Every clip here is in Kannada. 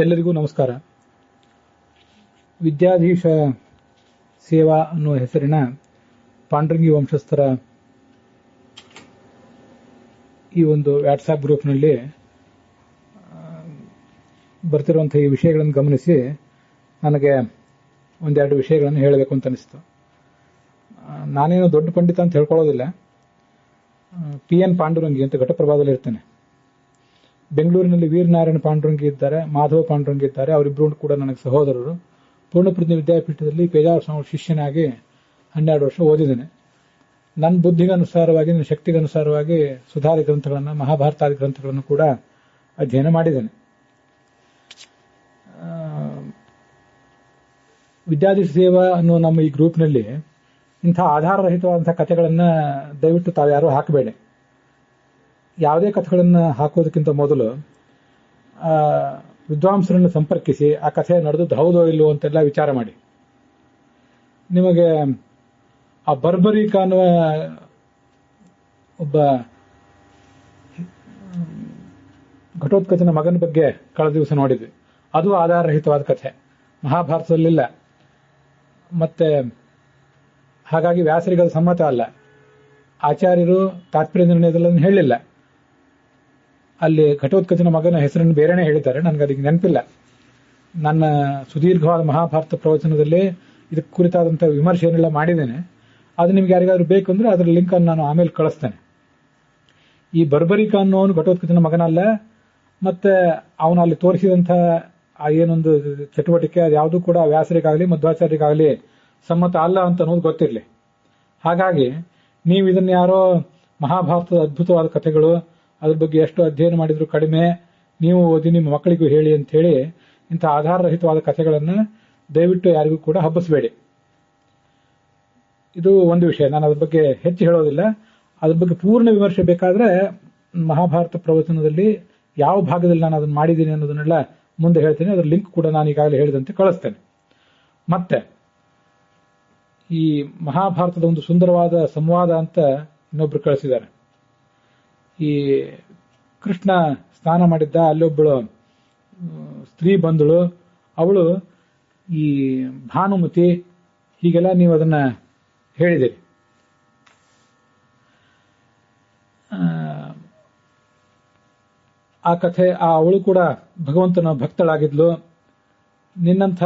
ಎಲ್ಲರಿಗೂ ನಮಸ್ಕಾರ. ವಿದ್ಯಾಧೀಶ ಸೇವಾ ಅನ್ನುವ ಹೆಸರಿನ ಪಾಂಡ್ರಂಗಿ ವಂಶಸ್ಥರ ಈ ಒಂದು ವಾಟ್ಸ್ಆಪ್ ಗ್ರೂಪ್ನಲ್ಲಿ ಬರ್ತಿರುವಂತಹ ಈ ವಿಷಯಗಳನ್ನು ಗಮನಿಸಿ ನನಗೆ ಒಂದೆರಡು ವಿಷಯಗಳನ್ನು ಹೇಳಬೇಕು ಅಂತ ಅನಿಸ್ತು. ನಾನೇನು ದೊಡ್ಡ ಪಂಡಿತ ಅಂತ ಹೇಳ್ಕೊಳ್ಳೋದಿಲ್ಲ. PN ಪಾಂಡುರಂಗಿ ಅಂತ ಘಟಪ್ರಭಾದಲ್ಲಿ ಇರ್ತೇನೆ. ಬೆಂಗಳೂರಿನಲ್ಲಿ ವೀರನಾರಾಯಣ ಪಾಂಡುರಂಗಿ ಇದ್ದಾರೆ, ಮಾಧವ ಪಾಂಡುರಂಗಿ ಇದ್ದಾರೆ. ಅವರಿಬ್ಬರು ಕೂಡ ನನಗೆ ಸಹೋದರರು. ಪೂರ್ಣಪ್ರಜ್ಞೆ ವಿದ್ಯಾಪೀಠದಲ್ಲಿ ಪೇಜಾವರ ಸ್ವಾಮಿ ಶಿಷ್ಯನಾಗಿ 12 ವರ್ಷ ಓದಿದ್ದೇನೆ. ನನ್ನ ಬುದ್ಧಿಗನುಸಾರವಾಗಿ, ನನ್ನ ಶಕ್ತಿಗನುಸಾರವಾಗಿ ಸುಧಾರಿ ಗ್ರಂಥಗಳನ್ನು, ಮಹಾಭಾರತಾದಿ ಗ್ರಂಥಗಳನ್ನು ಕೂಡ ಅಧ್ಯಯನ ಮಾಡಿದ್ದೇನೆ. ವಿದ್ಯಾಧೀಶ ಸೇವಾ ಅನ್ನೋ ನಮ್ಮ ಈ ಗ್ರೂಪ್ನಲ್ಲಿ ಇಂಥ ಆಧಾರರಹಿತವಾದಂತಹ ಕಥೆಗಳನ್ನು ದಯವಿಟ್ಟು ತಾವ್ಯಾರೂ ಹಾಕಬೇಡಿ. ಯಾವುದೇ ಕಥೆಗಳನ್ನು ಹಾಕೋದಕ್ಕಿಂತ ಮೊದಲು ವಿದ್ವಾಂಸರನ್ನು ಸಂಪರ್ಕಿಸಿ ಆ ಕಥೆ ನಡೆದದ್ದು ಹೌದೋ ಇಲ್ಲೋ ಅಂತೆಲ್ಲ ವಿಚಾರ ಮಾಡಿ. ನಿಮಗೆ ಆ ಬರ್ಬರೀಕ ಅನ್ನುವ ಒಬ್ಬ ಘಟೋತ್ಕಚನ ಮಗನ ಬಗ್ಗೆ ಕಳೆದ ದಿವಸ ನೋಡಿದ್ವಿ. ಅದು ಆಧಾರರಹಿತವಾದ ಕಥೆ, ಮಹಾಭಾರತದಲ್ಲಿಲ್ಲ. ಮತ್ತೆ ಹಾಗಾಗಿ ವ್ಯಾಸರಿಗೆ ಅದು ಸಮ್ಮತ ಅಲ್ಲ. ಆಚಾರ್ಯರು ತಾತ್ಪರ್ಯ ನಿರ್ಣಯದಲ್ಲಿ ಹೇಳಿಲ್ಲ. ಅಲ್ಲಿ ಘಟೋತ್ಕಚನ ಮಗನ ಹೆಸರನ್ನು ಬೇರೆನೇ ಹೇಳಿದ್ದಾರೆ, ನನಗೆ ಅದಕ್ಕೆ ನೆನಪಿಲ್ಲ. ನನ್ನ ಸುದೀರ್ಘವಾದ ಮಹಾಭಾರತ ಪ್ರವಚನದಲ್ಲಿ ಇದಕ್ಕೆ ಕುರಿತಾದಂತಹ ವಿಮರ್ಶೆಯನ್ನೆಲ್ಲ ಮಾಡಿದ್ದೇನೆ. ಅದು ನಿಮ್ಗೆ ಯಾರಿಗಾದ್ರೂ ಬೇಕು ಅಂದ್ರೆ ಅದರ ಲಿಂಕ್ ಅನ್ನು ನಾನು ಆಮೇಲೆ ಕಳಿಸ್ತೇನೆ. ಈ ಬರ್ಬರಿಕ ಅನ್ನೋನು ಘಟೋತ್ಕಚನ ಮಗನಲ್ಲ. ಮತ್ತೆ ಅವನು ಅಲ್ಲಿ ತೋರಿಸಿದಂತಹ ಆ ಏನೊಂದು ಚಟುವಟಿಕೆ ಅದು ಯಾವುದೂ ಕೂಡ ವ್ಯಾಸರಿಗಾಗಲಿ ಮಧ್ವಾಚಾರ್ಯರಿಗಾಗಲಿ ಸಮ್ಮತ ಅಲ್ಲ ಅಂತ ಅನ್ನೋದು ಗೊತ್ತಿರಲಿ. ಹಾಗಾಗಿ ನೀವು ಇದನ್ನ ಯಾರೋ ಮಹಾಭಾರತದ ಅದ್ಭುತವಾದ ಕಥೆಗಳು, ಅದ್ರ ಬಗ್ಗೆ ಎಷ್ಟು ಅಧ್ಯಯನ ಮಾಡಿದ್ರು ಕಡಿಮೆ, ನೀವು ಓದಿ ನಿಮ್ಮ ಮಕ್ಕಳಿಗೂ ಹೇಳಿ ಅಂತ ಹೇಳಿ ಇಂಥ ಆಧಾರರಹಿತವಾದ ಕಥೆಗಳನ್ನು ದಯವಿಟ್ಟು ಯಾರಿಗೂ ಕೂಡ ಹಬ್ಬಿಸಬೇಡಿ. ಇದು ಒಂದು ವಿಷಯ. ನಾನು ಅದ್ರ ಬಗ್ಗೆ ಹೆಚ್ಚು ಹೇಳೋದಿಲ್ಲ. ಅದ್ರ ಬಗ್ಗೆ ಪೂರ್ಣ ವಿಮರ್ಶೆ ಬೇಕಾದ್ರೆ ಮಹಾಭಾರತ ಪ್ರವಚನದಲ್ಲಿ ಯಾವ ಭಾಗದಲ್ಲಿ ನಾನು ಅದನ್ನು ಮಾಡಿದ್ದೀನಿ ಅನ್ನೋದನ್ನೆಲ್ಲ ಮುಂದೆ ಹೇಳ್ತೇನೆ. ಅದರ ಲಿಂಕ್ ಕೂಡ ನಾನು ಈಗಾಗಲೇ ಹೇಳಿದಂತೆ ಕಳಿಸ್ತೇನೆ. ಮತ್ತೆ ಈ ಮಹಾಭಾರತದ ಒಂದು ಸುಂದರವಾದ ಸಂವಾದ ಅಂತ ಇನ್ನೊಬ್ರು ಕಳಿಸಿದ್ದಾರೆ. ಈ ಕೃಷ್ಣ ಸ್ನಾನ ಮಾಡಿದ್ದ, ಅಲ್ಲೊಬ್ಬಳು ಸ್ತ್ರೀ ಬಂದಳು, ಅವಳು ಈ ಭಾನುಮತಿ, ಹೀಗೆಲ್ಲ ನೀವು ಅದನ್ನ ಹೇಳಿದಿರಿ. ಆ ಕಥೆ, ಅವಳು ಕೂಡ ಭಗವಂತನ ಭಕ್ತಳಾಗಿದ್ಲು. ನಿನ್ನಂಥ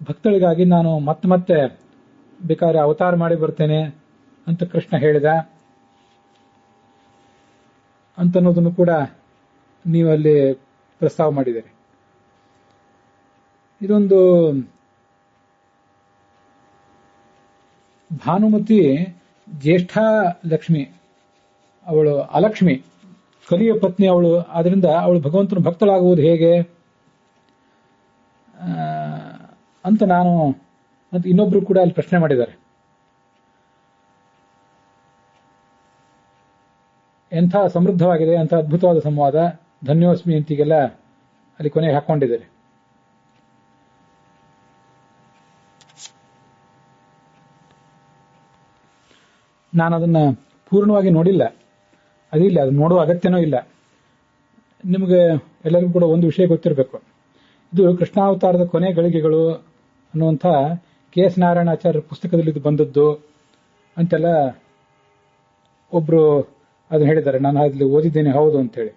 ಭಕ್ತಳಿಗಾಗಿ ನಾನು ಮತ್ತೆ ಬೇಕಾದ್ರೆ ಅವತಾರ ಮಾಡಿ ಬರ್ತೇನೆ ಅಂತ ಕೃಷ್ಣ ಹೇಳಿದ ಅಂತನ್ನೋದನ್ನು ಕೂಡ ನೀವಲ್ಲಿ ಪ್ರಸ್ತಾವ ಮಾಡಿದ್ದೀರಿ. ಇದೊಂದು ಭಾನುಮತಿ ಜ್ಯೇಷ್ಠ ಲಕ್ಷ್ಮಿ, ಅವಳು ಅಲಕ್ಷ್ಮಿ, ಕಲಿಯ ಪತ್ನಿ ಅವಳು. ಆದ್ರಿಂದ ಅವಳು ಭಗವಂತನ ಭಕ್ತಳಾಗುವುದು ಹೇಗೆ ಅಂತ ನಾನು ಮತ್ತು ಇನ್ನೊಬ್ರು ಕೂಡ ಅಲ್ಲಿ ಪ್ರಶ್ನೆ ಮಾಡಿದ್ದಾರೆ. ಎಂಥ ಸಮೃದ್ಧವಾಗಿದೆ, ಎಂಥ ಅದ್ಭುತವಾದ ಸಂವಾದ, ಧನ್ಯೋಸ್ಮಿ ಅಂತೀಗೆಲ್ಲ ಅಲ್ಲಿ ಕೊನೆಗೆ ಹಾಕೊಂಡಿದ್ದಾರೆ. ನಾನು ಅದನ್ನ ಪೂರ್ಣವಾಗಿ ನೋಡಿಲ್ಲ, ಅದಿಲ್ಲ, ಅದು ನೋಡುವ ಅಗತ್ಯನೂ ಇಲ್ಲ. ನಿಮಗೆ ಎಲ್ಲರಿಗೂ ಕೂಡ ಒಂದು ವಿಷಯ ಗೊತ್ತಿರಬೇಕು. ಇದು ಕೃಷ್ಣಾವತಾರದ ಕೊನೆ ಗಳಿಗೆಗಳು ಅನ್ನುವಂಥ KS ನಾರಾಯಣಾಚಾರ್ಯ ಪುಸ್ತಕದಲ್ಲಿ ಇದು ಬಂದದ್ದು ಅಂತೆಲ್ಲ ಒಬ್ರು ಅದನ್ನ ಹೇಳಿದ್ದಾರೆ. ನಾನು ಅಲ್ಲಿ ಓದಿದ್ದೇನೆ, ಹೌದು ಅಂತೇಳಿ.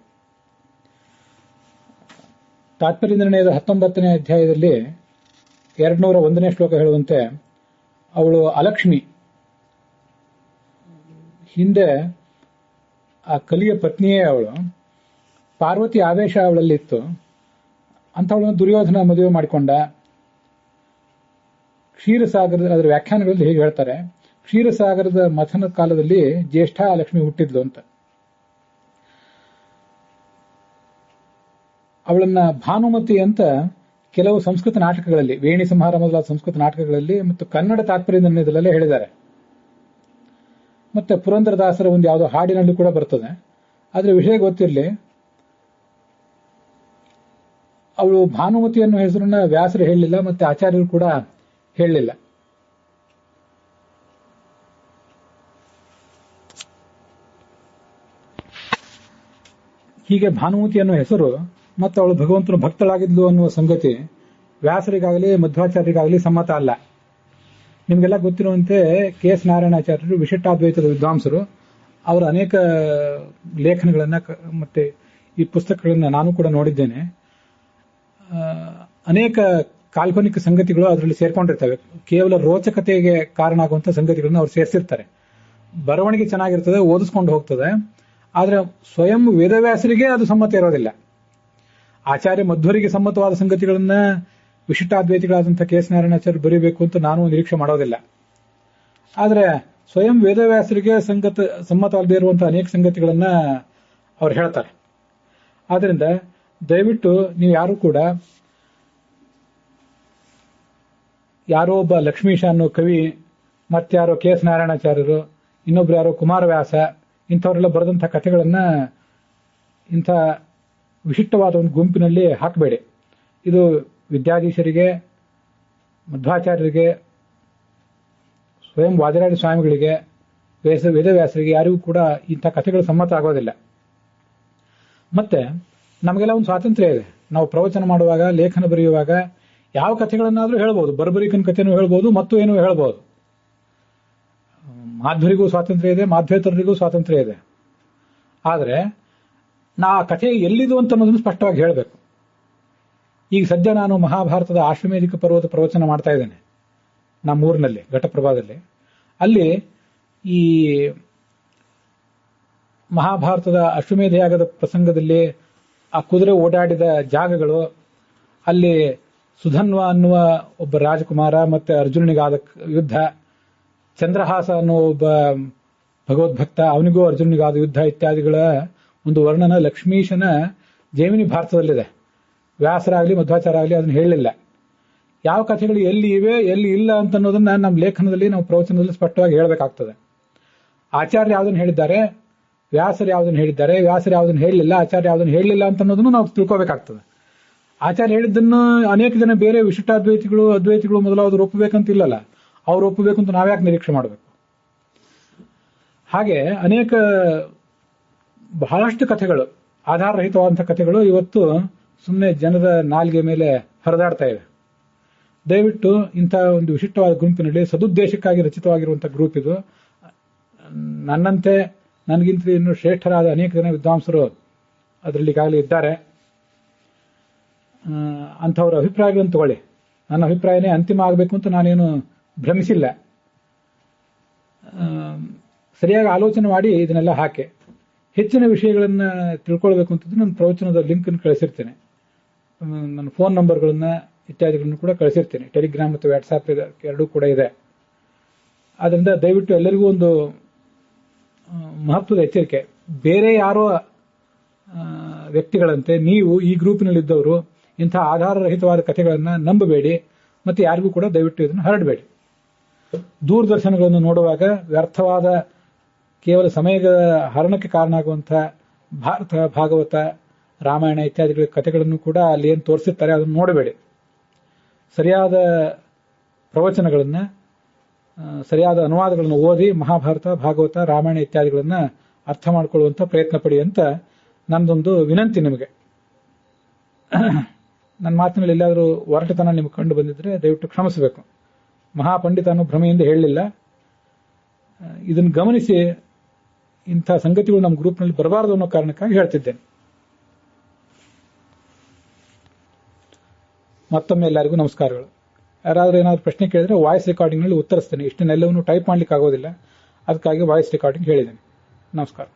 ತಾತ್ಪರ್ಯ ನಿರ್ಣಯದ 19ನೇ ಅಧ್ಯಾಯದಲ್ಲಿ 201ನೇ ಶ್ಲೋಕ ಹೇಳುವಂತೆ ಅವಳು ಅಲಕ್ಷ್ಮಿ. ಹಿಂದೆ ಆ ಕಲಿಯ ಪತ್ನಿಯೇ ಅವಳು. ಪಾರ್ವತಿ ಆವೇಶ ಅವಳಲ್ಲಿತ್ತು. ಅಂಥವಳನ್ನು ದುರ್ಯೋಧನ ಮದುವೆ ಮಾಡಿಕೊಂಡ. ಕ್ಷೀರಸಾಗರದ ಅದರ ವ್ಯಾಖ್ಯಾನಗಳಲ್ಲಿ ಹೇಗೆ ಹೇಳ್ತಾರೆ, ಕ್ಷೀರಸಾಗರದ ಮಥನ ಕಾಲದಲ್ಲಿ ಜ್ಯೇಷ್ಠ ಲಕ್ಷ್ಮಿ ಹುಟ್ಟಿದ್ಲು ಅಂತ. ಅವಳನ್ನ ಭಾನುಮತಿ ಅಂತ ಕೆಲವು ಸಂಸ್ಕೃತ ನಾಟಕಗಳಲ್ಲಿ, ವೇಣಿ ಸಂಹಾರ ಮೊದಲಾದ ಸಂಸ್ಕೃತ ನಾಟಕಗಳಲ್ಲಿ ಮತ್ತು ಕನ್ನಡ ತಾತ್ಪರ್ಯ ನಿರ್ಣಯದಲ್ಲೇ ಹೇಳಿದ್ದಾರೆ. ಮತ್ತೆ ಪುರಂದರದಾಸರ ಒಂದು ಯಾವುದೋ ಹಾಡಿನಲ್ಲಿ ಕೂಡ ಬರ್ತದೆ. ಆದ್ರೆ ವಿಷಯ ಗೊತ್ತಿರಲಿ, ಅವಳು ಭಾನುಮತಿ ಅನ್ನೋ ಹೆಸರನ್ನ ವ್ಯಾಸರು ಹೇಳಲಿಲ್ಲ, ಮತ್ತೆ ಆಚಾರ್ಯರು ಕೂಡ ಹೇಳಲಿಲ್ಲ. ಹೀಗೆ ಭಾನುಮತಿ ಅನ್ನೋ ಹೆಸರು ಮತ್ತು ಅವಳು ಭಗವಂತನ ಭಕ್ತಳಾಗಿದ್ಲು ಅನ್ನುವ ಸಂಗತಿ ವ್ಯಾಸರಿಗಾಗಲಿ ಮಧ್ವಾಚಾರ್ಯರಿಗಾಗಲಿ ಸಮ್ಮತ ಅಲ್ಲ. ನಿಮಗೆಲ್ಲ ಗೊತ್ತಿರುವಂತೆ ಕೆ ಎಸ್ ನಾರಾಯಣಾಚಾರ್ಯರು ವಿಶಿಷ್ಟಾದ್ವೈತದ ವಿದ್ವಾಂಸರು. ಅವರ ಅನೇಕ ಲೇಖನಗಳನ್ನು ಮತ್ತೆ ಈ ಪುಸ್ತಕಗಳನ್ನು ನಾನು ಕೂಡ ನೋಡಿದ್ದೇನೆ. ಅನೇಕ ಕಾಲ್ಪನಿಕ ಸಂಗತಿಗಳು ಅದರಲ್ಲಿ ಸೇರ್ಕೊಂಡಿರ್ತವೆ. ಕೇವಲ ರೋಚಕತೆಗೆ ಕಾರಣ ಆಗುವಂಥ ಸಂಗತಿಗಳನ್ನು ಅವ್ರು ಸೇರಿಸಿರ್ತಾರೆ. ಬರವಣಿಗೆ ಚೆನ್ನಾಗಿರ್ತದೆ, ಓದಿಸ್ಕೊಂಡು ಹೋಗ್ತದೆ. ಆದರೆ ಸ್ವಯಂ ವೇದವ್ಯಾಸರಿಗೆ ಅದು ಸಮ್ಮತ ಇರೋದಿಲ್ಲ. ಆಚಾರ್ಯ ಮಧ್ವರಿಗೆ ಸಮ್ಮತವಾದ ಸಂಗತಿಗಳನ್ನ ವಿಶಿಷ್ಟಾದ್ವೈತಿಗಳಾದಂಥ ಕೆ ಎಸ್ ನಾರಾಯಣಾಚಾರ್ಯ ಬರೀಬೇಕು ಅಂತ ನಾನು ನಿರೀಕ್ಷೆ ಮಾಡೋದಿಲ್ಲ. ಆದರೆ ಸ್ವಯಂ ವೇದವ್ಯಾಸರಿಗೆ ಸಮ್ಮತವಾಗದೇ ಇರುವಂತಹ ಅನೇಕ ಸಂಗತಿಗಳನ್ನ ಅವ್ರು ಹೇಳ್ತಾರೆ. ಆದ್ರಿಂದ ದಯವಿಟ್ಟು ನೀವು ಯಾರು ಕೂಡ ಯಾರೋ ಒಬ್ಬ ಲಕ್ಷ್ಮೀಶ ಅನ್ನೋ ಕವಿ, ಮತ್ತಾರೋ ಕೆ ಎಸ್ ನಾರಾಯಣಾಚಾರ್ಯರು, ಇನ್ನೊಬ್ರು ಯಾರೋ ಕುಮಾರವ್ಯಾಸ, ಇಂಥವರೆಲ್ಲ ಬರೆದಂಥ ಕಥೆಗಳನ್ನ ಇಂಥ ವಿಶಿಷ್ಟವಾದ ಒಂದು ಗುಂಪಿನಲ್ಲಿ ಹಾಕಬೇಡಿ. ಇದು ವಿದ್ಯಾಧೀಶರಿಗೆ, ಮಧ್ವಾಚಾರ್ಯರಿಗೆ, ಸ್ವಯಂ ವಾದಿರಾಜ ಸ್ವಾಮಿಗಳಿಗೆ, ವೇದವ್ಯಾಸರಿಗೆ ಯಾರಿಗೂ ಕೂಡ ಇಂಥ ಕಥೆಗಳು ಸಮ್ಮತ ಆಗೋದಿಲ್ಲ. ಮತ್ತೆ ನಮಗೆಲ್ಲ ಒಂದು ಸ್ವಾತಂತ್ರ್ಯ ಇದೆ. ನಾವು ಪ್ರವಚನ ಮಾಡುವಾಗ, ಲೇಖನ ಬರೆಯುವಾಗ ಯಾವ ಕಥೆಗಳನ್ನಾದರೂ ಹೇಳ್ಬೋದು. ಬರ್ಬರಿಕನ ಕಥೆನೂ ಹೇಳ್ಬೋದು, ಮತ್ತು ಏನೂ ಹೇಳ್ಬೋದು. ಮಾಧ್ವರಿಗೂ ಸ್ವಾತಂತ್ರ್ಯ ಇದೆ, ಮಾಧ್ವೇತರರಿಗೂ ಸ್ವಾತಂತ್ರ್ಯ ಇದೆ. ಆದರೆ ನಾ ಆ ಕಥೆ ಎಲ್ಲಿದು ಅಂತ ಅನ್ನೋದನ್ನು ಸ್ಪಷ್ಟವಾಗಿ ಹೇಳಬೇಕು. ಈಗ ಸದ್ಯ ನಾನು ಮಹಾಭಾರತದ ಆಶ್ವಮೇಧಿಕ ಪರ್ವದ ಪ್ರವಚನ ಮಾಡ್ತಾ ಇದ್ದೇನೆ ನಮ್ಮೂರಿನಲ್ಲಿ, ಘಟಪ್ರಭಾದಲ್ಲಿ. ಅಲ್ಲಿ ಈ ಮಹಾಭಾರತದ ಅಶ್ವಮೇಧ ಯಾಗದ ಪ್ರಸಂಗದಲ್ಲಿ ಆ ಕುದುರೆ ಓಡಾಡಿದ ಜಾಗಗಳು, ಅಲ್ಲಿ ಸುಧನ್ವ ಅನ್ನುವ ಒಬ್ಬ ರಾಜಕುಮಾರ ಮತ್ತೆ ಅರ್ಜುನನಿಗಾದ ಯುದ್ಧ, ಚಂದ್ರಹಾಸ ಅನ್ನುವ ಒಬ್ಬ ಭಗವದ್ಭಕ್ತ, ಅವನಿಗೂ ಅರ್ಜುನನಿಗಾದ ಯುದ್ಧ ಇತ್ಯಾದಿಗಳ ಒಂದು ವರ್ಣನ ಲಕ್ಷ್ಮೀಶನ ಜೈಮಿನಿ ಭಾರತದಲ್ಲಿದೆ. ವ್ಯಾಸರಾಗಲಿ ಮಧ್ವಾಚಾರ್ಯ ಆಗಲಿ ಅದನ್ನು ಹೇಳಲಿಲ್ಲ. ಯಾವ ಕಥೆಗಳು ಎಲ್ಲಿ ಇವೆ ಎಲ್ಲಿ ಇಲ್ಲ ಅಂತ ಅನ್ನೋದನ್ನ ನಮ್ಮ ಲೇಖನದಲ್ಲಿ, ನಾವು ಪ್ರವಚನದಲ್ಲಿ ಸ್ಪಷ್ಟವಾಗಿ ಹೇಳಬೇಕಾಗ್ತದೆ. ಆಚಾರ್ಯ ಯಾವುದನ್ನು ಹೇಳಿದ್ದಾರೆ, ವ್ಯಾಸರು ಯಾವುದನ್ನು ಹೇಳಿದ್ದಾರೆ, ವ್ಯಾಸರು ಯಾವುದನ್ನು ಹೇಳಲಿಲ್ಲ, ಆಚಾರ್ಯ ಯಾವುದನ್ನು ಹೇಳಲಿಲ್ಲ ಅಂತ ಅನ್ನೋದನ್ನು ನಾವು ತಿಳ್ಕೋಬೇಕಾಗ್ತದೆ. ಆಚಾರ್ಯ ಹೇಳಿದ್ದನ್ನು ಅನೇಕ ಜನ ಬೇರೆ ವಿಶಿಷ್ಟಾದ್ವೈತಿಗಳು, ಅದ್ವೈತಿಗಳು ಮೊದಲಾದ್ರು ಒಪ್ಪಬೇಕಂತಿಲ್ಲಲ್ಲ. ಅವ್ರು ಒಪ್ಪಬೇಕು ಅಂತ ನಾವ್ಯಾಕೆ ನಿರೀಕ್ಷೆ ಮಾಡಬೇಕು? ಹಾಗೆ ಅನೇಕ ಬಹಳಷ್ಟು ಕಥೆಗಳು, ಆಧಾರರಹಿತವಾದಂಥ ಕಥೆಗಳು ಇವತ್ತು ಸುಮ್ಮನೆ ಜನರ ನಾಲಿಗೆ ಮೇಲೆ ಹರಿದಾಡ್ತಾ ಇವೆ. ದಯವಿಟ್ಟು ಇಂಥ ಒಂದು ವಿಶಿಷ್ಟವಾದ ಗುಂಪಿನಲ್ಲಿ ಸದುದ್ದೇಶಕ್ಕಾಗಿ ರಚಿತವಾಗಿರುವಂಥ ಗ್ರೂಪ್ ಇದು. ನನ್ನಂತೆ ನನಗಿಂತ ಇನ್ನೂ ಶ್ರೇಷ್ಠರಾದ ಅನೇಕ ಜನ ವಿದ್ವಾಂಸರು ಅದರಲ್ಲಿ ಈಗಾಗಲೇ ಇದ್ದಾರೆ. ಅಂಥವರ ಅಭಿಪ್ರಾಯಗಳನ್ನು ತಗೊಳ್ಳಿ. ನನ್ನ ಅಭಿಪ್ರಾಯನೇ ಅಂತಿಮ ಆಗಬೇಕು ಅಂತ ನಾನೇನು ಭ್ರಮಿಸಿಲ್ಲ. ಸರಿಯಾಗಿ ಆಲೋಚನೆ ಮಾಡಿ ಇದನ್ನೆಲ್ಲ ಹಾಕಿ. ಹೆಚ್ಚಿನ ವಿಷಯಗಳನ್ನು ತಿಳ್ಕೊಳ್ಬೇಕು ಅಂತಂದ್ರೆ ನನ್ನ ಪ್ರವಚನದ ಲಿಂಕ್ ಅನ್ನು ಕಳಿಸಿರ್ತೇನೆ. ನನ್ನ ಫೋನ್ ನಂಬರ್ಗಳನ್ನ ಇತ್ಯಾದಿಗಳನ್ನು ಕೂಡ ಕಳಿಸಿರ್ತೇನೆ. ಟೆಲಿಗ್ರಾಮ್ ಮತ್ತು ವಾಟ್ಸಾಪ್ ಎರಡೂ ಕೂಡ ಇದೆ. ಆದ್ರಿಂದ ದಯವಿಟ್ಟು ಎಲ್ಲರಿಗೂ ಒಂದು ಮಹತ್ವದ ಎಚ್ಚರಿಕೆ. ಬೇರೆ ಯಾರೋ ವ್ಯಕ್ತಿಗಳಂತೆ ನೀವು ಈ ಗ್ರೂಪಿನಲ್ಲಿದ್ದವರು ಇಂಥ ಆಧಾರರಹಿತವಾದ ಕಥೆಗಳನ್ನು ನಂಬಬೇಡಿ. ಮತ್ತೆ ಯಾರಿಗೂ ಕೂಡ ದಯವಿಟ್ಟು ಇದನ್ನು ಹರಡಬೇಡಿ. ದೂರದರ್ಶನಗಳನ್ನು ನೋಡುವಾಗ ವ್ಯರ್ಥವಾದ ಕೇವಲ ಸಮಯದ ಹರಣಕ್ಕೆ ಕಾರಣ ಆಗುವಂಥ ಭಾರತ, ಭಾಗವತ, ರಾಮಾಯಣ ಇತ್ಯಾದಿಗಳ ಕಥೆಗಳನ್ನು ಕೂಡ ಅಲ್ಲಿ ಏನು ತೋರಿಸಿರ್ತಾರೆ ಅದನ್ನು ನೋಡಬೇಡಿ. ಸರಿಯಾದ ಪ್ರವಚನಗಳನ್ನು, ಸರಿಯಾದ ಅನುವಾದಗಳನ್ನು ಓದಿ ಮಹಾಭಾರತ, ಭಾಗವತ, ರಾಮಾಯಣ ಇತ್ಯಾದಿಗಳನ್ನು ಅರ್ಥ ಮಾಡಿಕೊಳ್ಳುವಂಥ ಪ್ರಯತ್ನ ಪಡಿ ಅಂತ ನನ್ನದೊಂದು ವಿನಂತಿ ನಿಮಗೆ. ನನ್ನ ಮಾತಿನಲ್ಲಿ ಎಲ್ಲಾದರೂ ಒರಟತನ ನಿಮಗೆ ಕಂಡು ಬಂದಿದ್ರೆ ದಯವಿಟ್ಟು ಕ್ಷಮಿಸಬೇಕು. ಮಹಾಪಂಡಿತ ಅನ್ನೋ ಭ್ರಮೆಯಿಂದ ಹೇಳಲಿಲ್ಲ. ಇದನ್ನು ಗಮನಿಸಿ ಇಂಥ ಸಂಗತಿಗಳು ನಮ್ಮ ಗ್ರೂಪ್ನಲ್ಲಿ ಬರಬಾರದು ಅನ್ನೋ ಕಾರಣಕ್ಕಾಗಿ ಹೇಳ್ತಿದ್ದೇನೆ. ಮತ್ತೊಮ್ಮೆ ಎಲ್ಲರಿಗೂ ನಮಸ್ಕಾರಗಳು. ಯಾರಾದರೂ ಏನಾದರೂ ಪ್ರಶ್ನೆ ಕೇಳಿದ್ರೆ ವಾಯ್ಸ್ ರೆಕಾರ್ಡಿಂಗ್ನಲ್ಲಿ ಉತ್ತರಿಸ್ತೇನೆ. ಇಷ್ಟನ್ನೆಲ್ಲವನ್ನು ಟೈಪ್ ಮಾಡ್ಲಿಕ್ಕೆ ಆಗೋದಿಲ್ಲ, ಅದಕ್ಕಾಗಿ ವಾಯ್ಸ್ ರೆಕಾರ್ಡಿಂಗ್ ಹೇಳಿದ್ದೇನೆ. ನಮಸ್ಕಾರ.